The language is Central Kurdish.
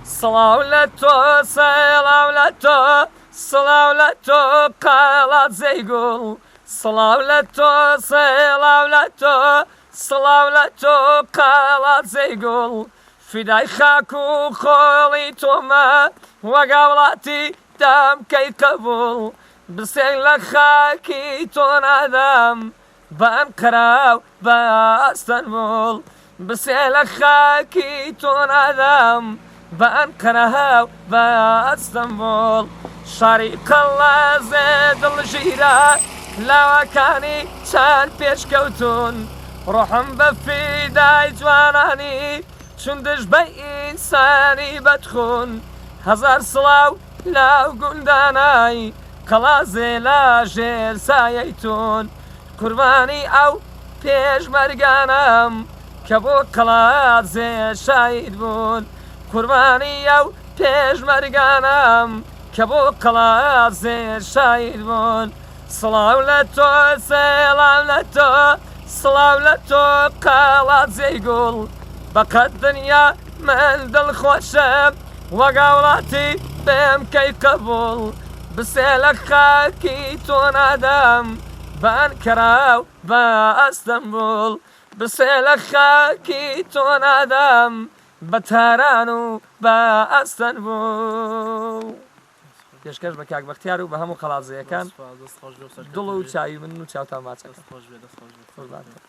سڵاو لە تۆ سەڵاو لە تۆ سڵاو لە تۆ قەڵات زەیگوڵ سڵاو لە تۆ سەڵاو لە تۆ سڵاو لە تۆ قەڵات زەیگوڵ فیدای خاک و خۆڵی تۆمە وەگا وڵاتی دامکەی قەبوڵ بسێک لە خاکی تۆ نادەم بە ئەنقەرە و بە ئەستەنبوڵ بسێ لە خاکی تۆ نادەم بە ئەنقەرە و بە ئەستەنبوڵ شاری قەڵەزێ دڵژیرە لاوەکانی چەند پێشکەوتون ڕۆحم بە فیدای جوانانی چون دژ بە ئینسانی بەدخون هەزار سڵاو لاو گوندانای قەڵازێ لە ژێر سایەی تۆن قوربانی ئەو پێشمەرگانم کە بۆ قەڵازێ شاید بوون قوربانی ئەو پێشمەرگانم کە بۆ قەڵازێ شاید بوون سڵاو لە تۆ سێڵاو لە تۆ سڵاو لە تۆ قەڵات زەیگوڵ بەقەت دنیا من دڵخۆشم وەگا وڵاتی بێمکەی قەبوڵ بسێ لە خاکی تۆ نادەم بە ئەنقەرە و بە ئەستەنبوڵ بسێ لە خاکی تۆ نادەم بە تاران و بە ئەستەنبوڵ پێشکەش بە کاک بەختیار و بە هەموو قەڵازەیەکان دڵ و چاوی من و چاوتان ماچەکە